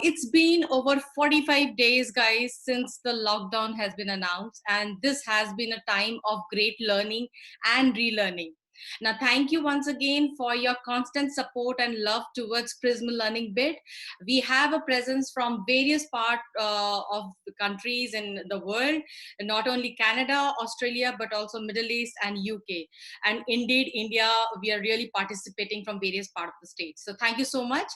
it's been over 45 days, guys, since the lockdown has been announced, and this has been a time of great learning and relearning. Now, thank you once again for your constant support and love towards Prism Learning Bit. We have a presence from various parts of the countries in the world, not only Canada, Australia, but also Middle East and UK. And indeed, India, we are really participating from various parts of the states. So thank you so much.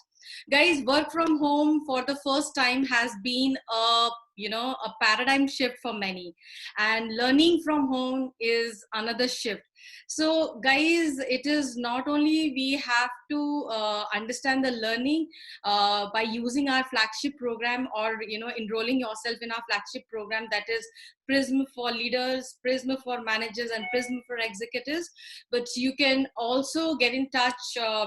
Guys, work from home for the first time has been a paradigm shift for many, and learning from home is another shift. So guys, it is not only we have to understand the learning by using our flagship program, or enrolling yourself in our flagship program, that is Prism for leaders, Prism for managers, and Prism for executives. But you can also get in touch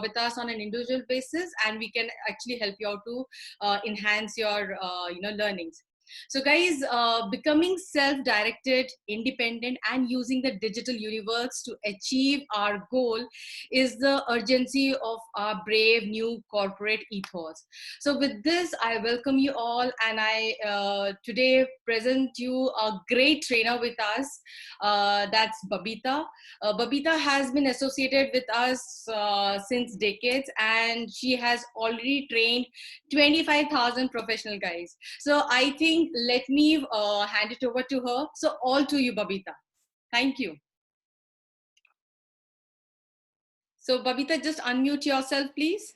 with us on an individual basis, and we can actually help you out to enhance your learnings. So guys, becoming self-directed, independent, and using the digital universe to achieve our goal is the urgency of our brave new corporate ethos. So with this, I welcome you all, and I today present you a great trainer with us. That's Babita. Babita has been associated with us since decades, and she has already trained 25,000 professional guys. So I think let me hand it over to her. So all to you, Babita. Thank you. So Babita, just unmute yourself, please.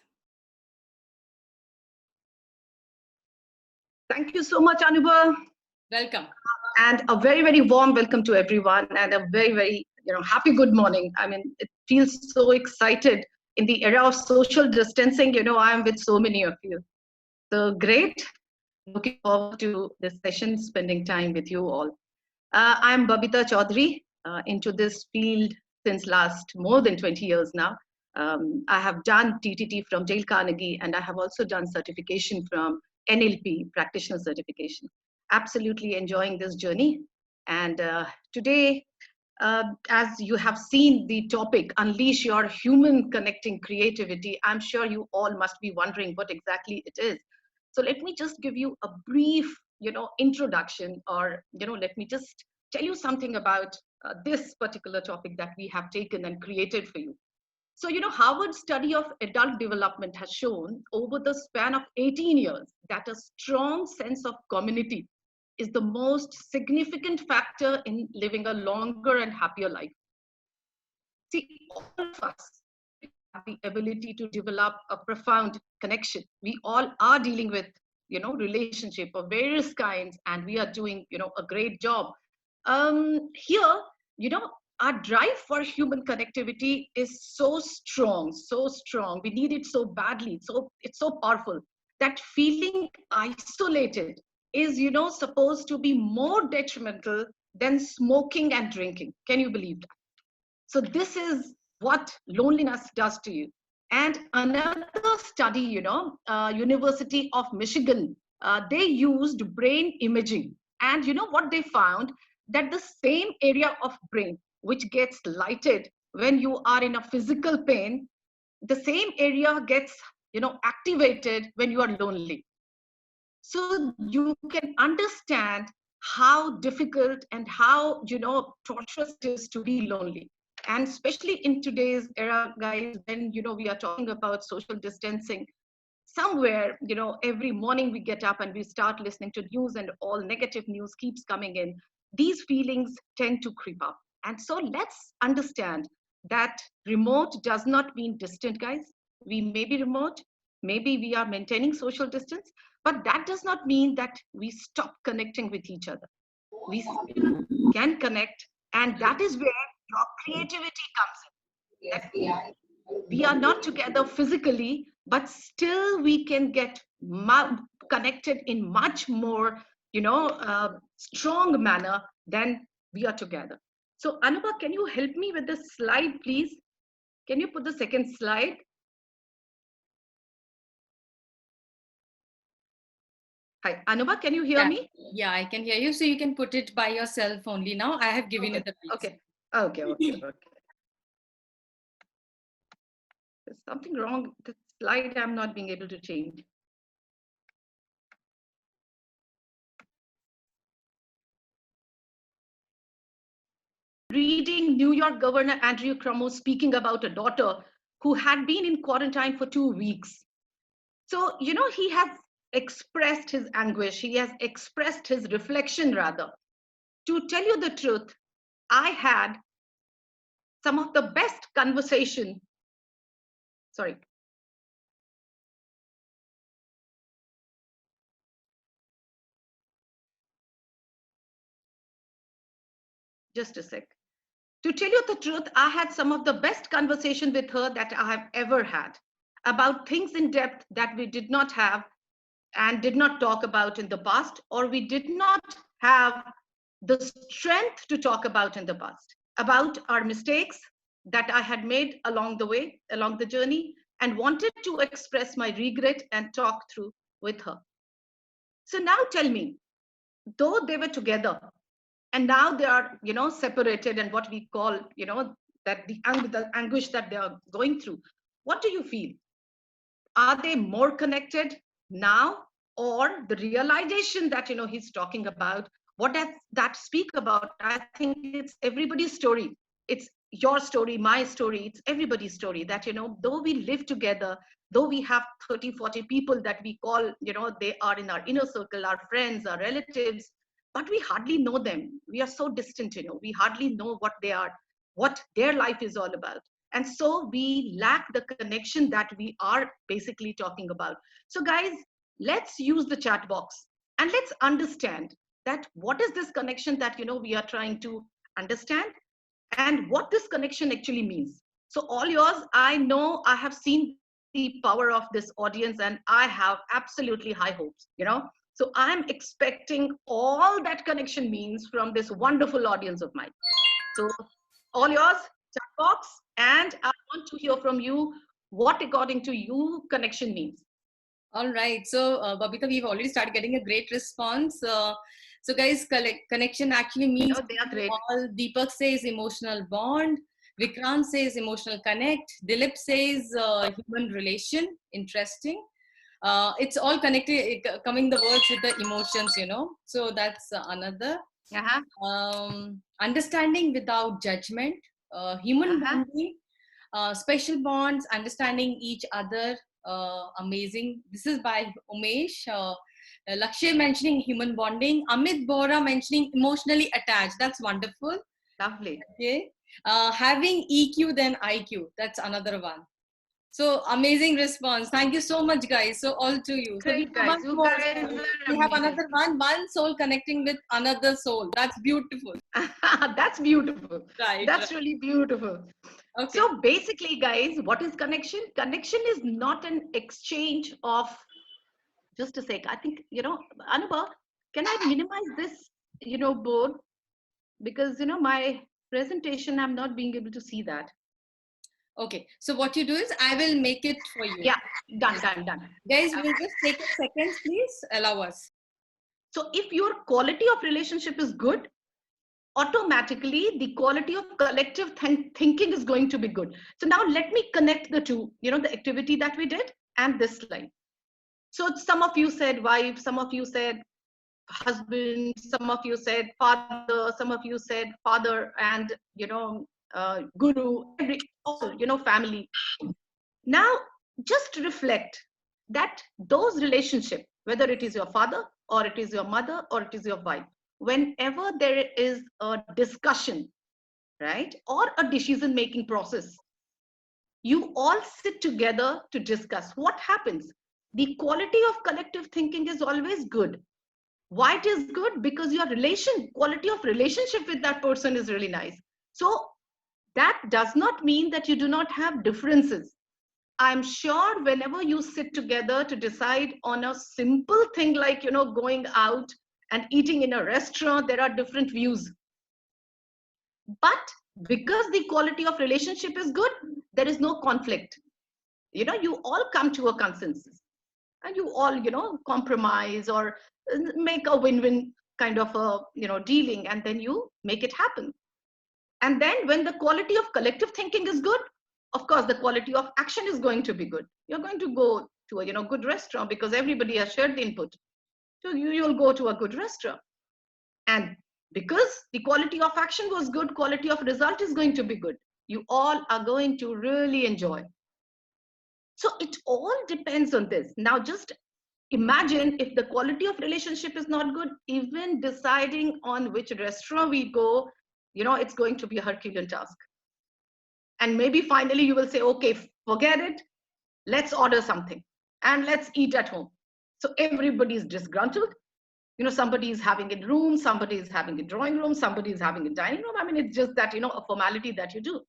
Thank you so much, Anubha. Welcome. And a very, very warm welcome to everyone, and a very, very happy good morning. I mean, it feels so excited in the era of social distancing. I am with so many of you. So great. Looking forward to this session, spending time with you all. I'm Babita Chaudhary, into this field since last more than 20 years now. I have done TTT from Dale Carnegie, and I have also done certification from NLP, practitioner certification. Absolutely enjoying this journey. And today, as you have seen the topic, Unleash Your Human Connecting Creativity, I'm sure you all must be wondering what exactly it is. So let me just give you a brief, introduction, or, let me just tell you something about this particular topic that we have taken and created for you. So, Harvard's study of adult development has shown over the span of 18 years that a strong sense of community is the most significant factor in living a longer and happier life. See, all of us have the ability to develop a profound connection. We all are dealing with, relationship of various kinds, and we are doing, a great job. Here, our drive for human connectivity is so strong, so strong. We need it so badly. So it's so powerful that feeling isolated is, supposed to be more detrimental than smoking and drinking. Can you believe that? So this is what loneliness does to you. And another study, University of Michigan, they used brain imaging. And what they found? That the same area of brain which gets lighted when you are in a physical pain, the same area gets, activated when you are lonely. So you can understand how difficult and how, torturous it is to be lonely. And especially in today's era, guys, when, we are talking about social distancing, somewhere, every morning we get up and we start listening to news, and all negative news keeps coming in. These feelings tend to creep up. And so let's understand that remote does not mean distant, guys. We may be remote, maybe we are maintaining social distance, but that does not mean that we stop connecting with each other. We can connect, and that is where your creativity comes in. We are not together physically, but still we can get connected in much more, strong manner than we are together. So Anubha, can you help me with this slide, please? Can you put the second slide? Hi, Anubha, can you hear me? Yeah, I can hear you. So you can put it by yourself only now. I have given you the piece. Okay. There's something wrong. The slide I'm not being able to change. reading New York Governor Andrew Cuomo speaking about a daughter who had been in quarantine for 2 weeks. So, he has expressed his anguish, he has expressed his reflection rather. To tell you the truth, I had some of the best conversation. Sorry, just a sec. To tell you the truth, I had some of the best conversation with her that I have ever had about things in depth that we did not have and did not talk about in the past, or we did not have the strength to talk about in the past, about our mistakes that I had made along the way, along the journey, and wanted to express my regret and talk through with her. So now tell me, though they were together and now they are, separated, and what we call, that the anguish that they are going through, what do you feel? Are they more connected now, or the realization that he's talking about, what does that speak about? I think it's everybody's story. It's your story, my story, it's everybody's story, that though we live together, though we have 30, 40 people that we call, they are in our inner circle, our friends, our relatives, but we hardly know them. We are so distant, we hardly know what they are, what their life is all about. And so we lack the connection that we are basically talking about. So guys, let's use the chat box and let's understand that what is this connection that we are trying to understand, and what this connection actually means. So all yours. I know I have seen the power of this audience, and I have absolutely high hopes, so I'm expecting all that connection means from this wonderful audience of mine. So all yours, chat box, and I want to hear from you what, according to you, connection means. All right. So, Babita, we've already started getting a great response. So, guys, connection actually means They are great. all. Deepak says emotional bond. Vikrant says emotional connect. Dilip says human relation. Interesting. It's all connected, coming the words with the emotions, So that's another. Uh-huh. Understanding without judgment. Human Uh-huh. bonding. Special bonds, understanding each other. Amazing. This is by Umesh. Lakshay mentioning human bonding. Amit Bora mentioning emotionally attached. That's wonderful. Lovely. Okay. Having EQ than IQ. That's another one. So amazing response. Thank you so much, guys. So all to you. So we Great, have guys. one You more. guys are We have amazing. another one soul connecting with another soul. That's beautiful. That's beautiful. Right, right. That's really beautiful. Okay. So basically, guys, what is connection? Connection is not an exchange of, just a sec. I think, Anubha, can I minimize this, board? Because, my presentation, I'm not being able to see that. Okay. So what you do is I will make it for you. Yeah, done, done, done. Guys, we'll just take a second, please. Allow us. So if your quality of relationship is good, automatically the quality of collective thinking is going to be good. So now let me connect the two, the activity that we did and this slide. So some of you said wife, some of you said husband, some of you said father, some of you said father and, guru, every, all, family. Now just reflect that those relationship, whether it is your father or it is your mother or it is your wife, whenever there is a discussion, right, or a decision making process, you all sit together to discuss what happens. The quality of collective thinking is always good. Why it is good? Because your quality of relationship with that person is really nice. So that does not mean that you do not have differences. I'm sure whenever you sit together to decide on a simple thing like, going out and eating in a restaurant, there are different views. But because the quality of relationship is good, there is no conflict. You all come to a consensus and you all, compromise or make a win-win kind of a, dealing, and then you make it happen. And then when the quality of collective thinking is good, of course, the quality of action is going to be good. You're going to go to a, good restaurant because everybody has shared the input. So you'll go to a good restaurant. And Because the quality of action was good, quality of result is going to be good. You all are going to really enjoy. So it all depends on this. Now just imagine if the quality of relationship is not good, even deciding on which restaurant we go, it's going to be a Herculean task. And maybe finally you will say, okay, forget it, let's order something and let's eat at home. So everybody's disgruntled. Somebody is having a room, somebody is having a drawing room, somebody is having a dining room. I mean, it's just that, a formality that you do.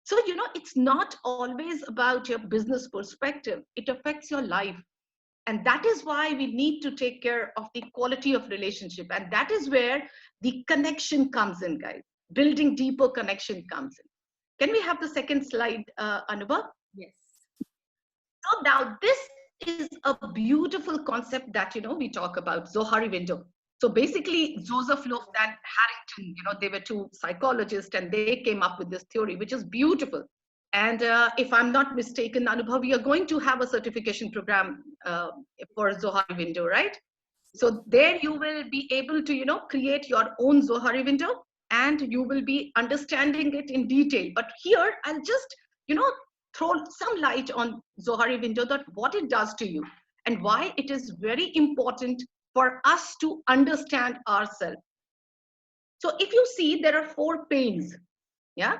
So, it's not always about your business perspective. It affects your life. And that is why we need to take care of the quality of relationship. And that is where the connection comes in, guys. Building deeper connection comes in. Can we have the second slide, Anubha? Yes. So now this is a beautiful concept that, we talk about, Zohari window. So basically, Joseph Loft and Harrington, they were two psychologists and they came up with this theory, which is beautiful. And if I'm not mistaken, Anubhav, we are going to have a certification program for Zohari window, right? So there you will be able to, create your own Zohari window and you will be understanding it in detail. But here, I'll just, throw some light on Zohari window, that what it does to you and why it is very important for us to understand ourselves. So if you see, there are 4 panes. Yeah.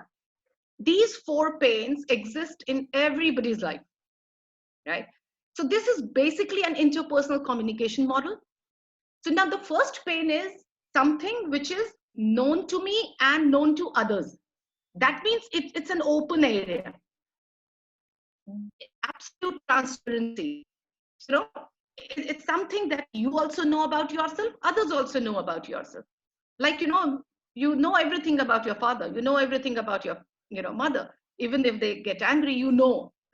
These 4 panes exist in everybody's life, right? So this is basically an interpersonal communication model. So now the first pane is something which is known to me and known to others. That means it's an open area. Absolute transparency. It's something that you also know about yourself, others also know about yourself. Like, you know everything about your father, you know everything about your, mother. Even if they get angry, they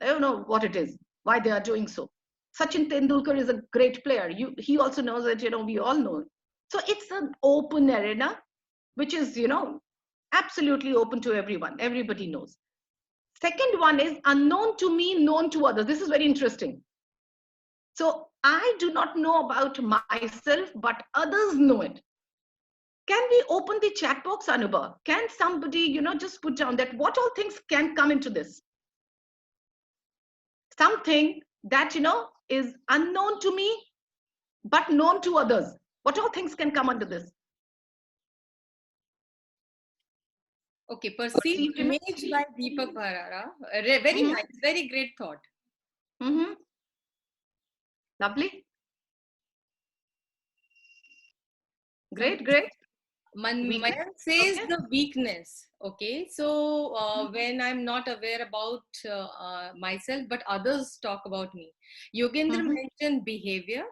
don't know what it is, why they are doing so. Sachin Tendulkar is a great player. He also knows that, we all know. So it's an open arena, which is, absolutely open to everyone. Everybody knows. Second one is unknown to me, known to others. This is very interesting. So I do not know about myself, but others know it. Can we open the chat box, Anubha? Can somebody, just put down that what all things can come into this? Something that, is unknown to me, but known to others. What all things can come under this? Okay, perceived image by Deepak Bharara. Very nice, very great thought. Lovely. Great. Mayan says okay. The weakness. Okay, so when I'm not aware about myself, but others talk about me. Yogendra mentioned behavior.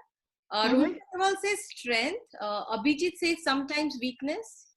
Rohit Agarwal says strength. Abhijit says sometimes weakness.